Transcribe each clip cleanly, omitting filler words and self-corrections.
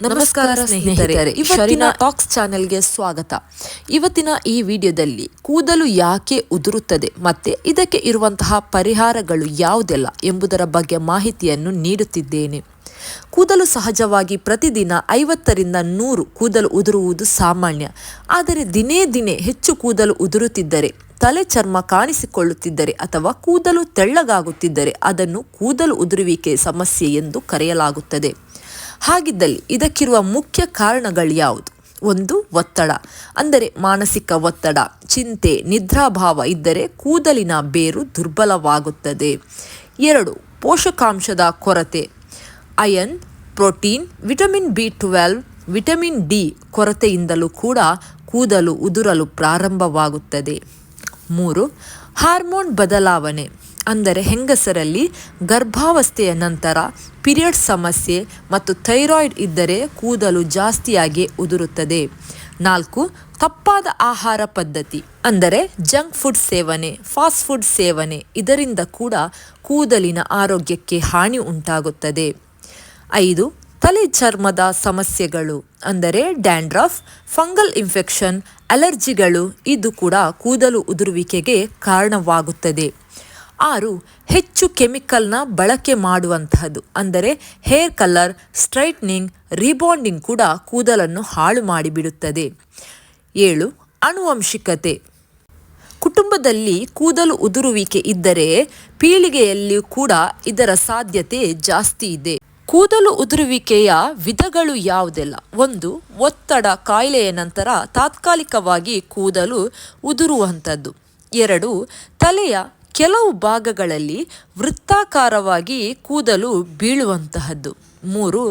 ನಮಸ್ಕಾರ ಸ್ನೇಹಿತರೆ, ಇವತ್ತಿನ ಟಾಕ್ಸ್ ಚಾನೆಲ್ಗೆ ಸ್ವಾಗತ. ಇವತ್ತಿನ ಈ ವಿಡಿಯೋದಲ್ಲಿ ಕೂದಲು ಯಾಕೆ ಉದುರುತ್ತದೆ ಮತ್ತೆ ಇದಕ್ಕೆ ಇರುವಂತಹ ಪರಿಹಾರಗಳು ಯಾವುದೆಲ್ಲ ಎಂಬುದರ ಬಗ್ಗೆ ಮಾಹಿತಿಯನ್ನು ನೀಡುತ್ತಿದ್ದೇನೆ. ಕೂದಲು ಸಹಜವಾಗಿ ಪ್ರತಿದಿನ 50ರಿಂದ 100 ಕೂದಲು ಉದುರುವುದು ಸಾಮಾನ್ಯ. ಆದರೆ ದಿನೇ ದಿನೇ ಹೆಚ್ಚು ಕೂದಲು ಉದುರುತ್ತಿದ್ದರೆ, ತಲೆ ಚರ್ಮ ಕಾಣಿಸಿಕೊಳ್ಳುತ್ತಿದ್ದರೆ ಅಥವಾ ಕೂದಲು ತೆಳ್ಳಗಾಗುತ್ತಿದ್ದರೆ ಅದನ್ನು ಕೂದಲು ಉದುರುವಿಕೆ ಸಮಸ್ಯೆ ಎಂದು ಕರೆಯಲಾಗುತ್ತದೆ. ಹಾಗಿದ್ದಲ್ಲಿ ಇದಕ್ಕಿರುವ ಮುಖ್ಯ ಕಾರಣಗಳು ಯಾವುದು? 1. ಒತ್ತಡ, ಅಂದರೆ ಮಾನಸಿಕ ಒತ್ತಡ, ಚಿಂತೆ, ನಿದ್ರಾಭಾವ ಇದ್ದರೆ ಕೂದಲಿನ ಬೇರು ದುರ್ಬಲವಾಗುತ್ತದೆ. 2. ಪೋಷಕಾಂಶದ ಕೊರತೆ, iron, protein, vitamin B12, vitamin D ಕೊರತೆಯಿಂದಲೂ ಕೂಡ ಕೂದಲು ಉದುರಲು ಪ್ರಾರಂಭವಾಗುತ್ತದೆ. 3. ಹಾರ್ಮೋನ್ ಬದಲಾವಣೆ, ಅಂದರೆ ಹೆಂಗಸರಲ್ಲಿ ಗರ್ಭಾವಸ್ಥೆಯ ನಂತರ ಪೀರಿಯಡ್ ಸಮಸ್ಯೆ ಮತ್ತು ಥೈರಾಯ್ಡ್ ಇದ್ದರೆ ಕೂದಲು ಜಾಸ್ತಿಯಾಗಿ ಉದುರುತ್ತದೆ. 4. ತಪ್ಪಾದ ಆಹಾರ ಪದ್ಧತಿ, ಅಂದರೆ ಜಂಕ್ ಫುಡ್ ಸೇವನೆ, ಫಾಸ್ಟ್ ಫುಡ್ ಸೇವನೆ, ಇದರಿಂದ ಕೂಡ ಕೂದಲಿನ ಆರೋಗ್ಯಕ್ಕೆ ಹಾನಿ ಉಂಟಾಗುತ್ತದೆ. 5. ತಲೆ ಚರ್ಮದ ಸಮಸ್ಯೆಗಳು, ಅಂದರೆ ಡ್ಯಾಂಡ್ರಫ್, ಫಂಗಲ್ ಇನ್ಫೆಕ್ಷನ್, ಅಲರ್ಜಿಗಳು, ಇದು ಕೂಡ ಕೂದಲು ಉದುರುವಿಕೆಗೆ ಕಾರಣವಾಗುತ್ತದೆ. 6. ಹೆಚ್ಚು ಕೆಮಿಕಲ್ನ ಬಳಕೆ ಮಾಡುವಂತಹದ್ದು, ಅಂದರೆ ಹೇರ್ ಕಲರ್, ಸ್ಟ್ರೈಟ್ನಿಂಗ್, ರೀಬಾಂಡಿಂಗ್ ಕೂಡ ಕೂದಲನ್ನು ಹಾಳು ಮಾಡಿಬಿಡುತ್ತದೆ. 7. ಆನುವಂಶಿಕತೆ, ಕುಟುಂಬದಲ್ಲಿ ಕೂದಲು ಉದುರುವಿಕೆ ಇದ್ದರೆ ಪೀಳಿಗೆಯಲ್ಲಿಯೂ ಕೂಡ ಇದರ ಸಾಧ್ಯತೆ ಜಾಸ್ತಿ ಇದೆ. ಕೂದಲು ಉದುರುವಿಕೆಯ ವಿಧಗಳು ಯಾವುದೆಲ್ಲ? 1. ಒತ್ತಡ ಕಾಯಿಲೆಯ ನಂತರ ತಾತ್ಕಾಲಿಕವಾಗಿ ಕೂದಲು ಉದುರುವಂಥದ್ದು. 2. ತಲೆಯ ಕೆಲವು ಭಾಗಗಳಲ್ಲಿ ವೃತ್ತಾಕಾರವಾಗಿ ಕೂದಲು ಬೀಳುವಂತಹದ್ದು. 3.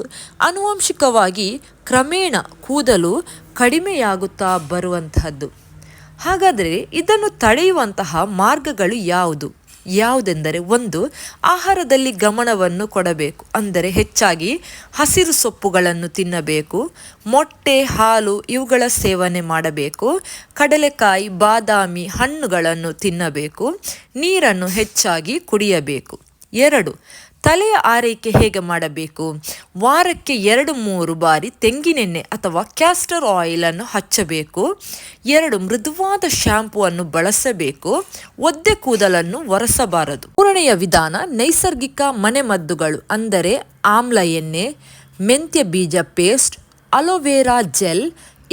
ಆನುವಂಶಿಕವಾಗಿ ಕ್ರಮೇಣ ಕೂದಲು ಕಡಿಮೆಯಾಗುತ್ತಾ ಬರುವಂತಹದ್ದು. ಹಾಗಾದರೆ ಇದನ್ನು ತಡೆಯುವಂತಹ ಮಾರ್ಗಗಳು ಯಾವುದೆಂದರೆ 1. ಆಹಾರದಲ್ಲಿ ಗಮನವನ್ನು ಕೊಡಬೇಕು, ಅಂದರೆ ಹೆಚ್ಚಾಗಿ ಹಸಿರು ಸೊಪ್ಪುಗಳನ್ನು ತಿನ್ನಬೇಕು, ಮೊಟ್ಟೆ, ಹಾಲು ಇವುಗಳ ಸೇವನೆ ಮಾಡಬೇಕು, ಕಡಲೆಕಾಯಿ, ಬಾದಾಮಿ, ಹಣ್ಣುಗಳನ್ನು ತಿನ್ನಬೇಕು, ನೀರನ್ನು ಹೆಚ್ಚಾಗಿ ಕುಡಿಯಬೇಕು. 2. ತಲೆಯ ಆರೈಕೆ ಹೇಗೆ ಮಾಡಬೇಕು? ವಾರಕ್ಕೆ 2-3 ಬಾರಿ ತೆಂಗಿನೆಣ್ಣೆ ಅಥವಾ ಕ್ಯಾಸ್ಟರ್ ಆಯಿಲನ್ನು ಹಚ್ಚಬೇಕು. 2. ಮೃದುವಾದ ಶ್ಯಾಂಪೂವನ್ನು ಬಳಸಬೇಕು. ಒದ್ದೆ ಕೂದಲನ್ನು ಒರೆಸಬಾರದು. ಮೂರನೆಯ ವಿಧಾನ ನೈಸರ್ಗಿಕ ಮನೆಮದ್ದುಗಳು, ಅಂದರೆ ಆಮ್ಲ ಎಣ್ಣೆ, ಮೆಂತ್ಯ ಬೀಜ ಪೇಸ್ಟ್, ಅಲೋವೆರಾ ಜೆಲ್,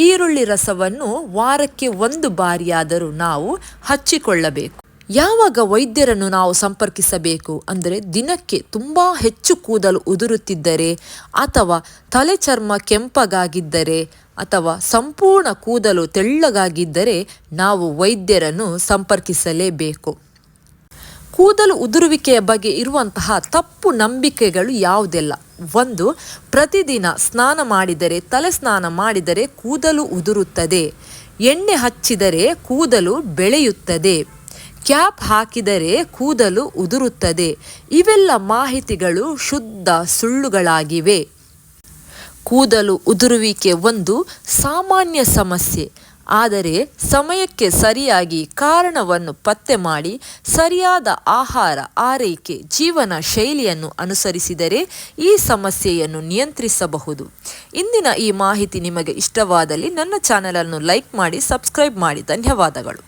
ಈರುಳ್ಳಿ ರಸವನ್ನು ವಾರಕ್ಕೆ 1 ಬಾರಿಯಾದರೂ ನಾವು ಹಚ್ಚಿಕೊಳ್ಳಬೇಕು. ಯಾವಾಗ ವೈದ್ಯರನ್ನು ನಾವು ಸಂಪರ್ಕಿಸಬೇಕು ಅಂದರೆ ದಿನಕ್ಕೆ ತುಂಬ ಹೆಚ್ಚು ಕೂದಲು ಉದುರುತ್ತಿದ್ದರೆ, ಅಥವಾ ತಲೆ ಚರ್ಮ ಕೆಂಪಗಾಗಿದ್ದರೆ, ಅಥವಾ ಸಂಪೂರ್ಣ ಕೂದಲು ತೆಳ್ಳಗಾಗಿದ್ದರೆ ನಾವು ವೈದ್ಯರನ್ನು ಸಂಪರ್ಕಿಸಲೇಬೇಕು. ಕೂದಲು ಉದುರುವಿಕೆಯ ಬಗ್ಗೆ ಇರುವಂತಹ ತಪ್ಪು ನಂಬಿಕೆಗಳು ಯಾವುದೆಲ್ಲ? 1. ಪ್ರತಿದಿನ ಸ್ನಾನ ಮಾಡಿದರೆ, ತಲೆ ಸ್ನಾನ ಮಾಡಿದರೆ ಕೂದಲು ಉದುರುತ್ತದೆ. ಎಣ್ಣೆ ಹಚ್ಚಿದರೆ ಕೂದಲು ಬೆಳೆಯುತ್ತದೆ. ಕ್ಯಾಪ್ ಹಾಕಿದರೆ ಕೂದಲು ಉದುರುತ್ತದೆ. ಇವೆಲ್ಲ ಮಾಹಿತಿಗಳು ಶುದ್ಧ ಸುಳ್ಳುಗಳಾಗಿವೆ. ಕೂದಲು ಉದುರುವಿಕೆ ಒಂದು ಸಾಮಾನ್ಯ ಸಮಸ್ಯೆ. ಆದರೆ ಸಮಯಕ್ಕೆ ಸರಿಯಾಗಿ ಕಾರಣವನ್ನು ಪತ್ತೆ ಮಾಡಿ ಸರಿಯಾದ ಆಹಾರ, ಆರೈಕೆ, ಜೀವನ ಶೈಲಿಯನ್ನು ಅನುಸರಿಸಿದರೆ ಈ ಸಮಸ್ಯೆಯನ್ನು ನಿಯಂತ್ರಿಸಬಹುದು. ಇಂದಿನ ಈ ಮಾಹಿತಿ ನಿಮಗೆ ಇಷ್ಟವಾದಲ್ಲಿ ನನ್ನ ಚಾನೆಲನ್ನು ಲೈಕ್ ಮಾಡಿ, ಸಬ್ಸ್ಕ್ರೈಬ್ ಮಾಡಿ. ಧನ್ಯವಾದಗಳು.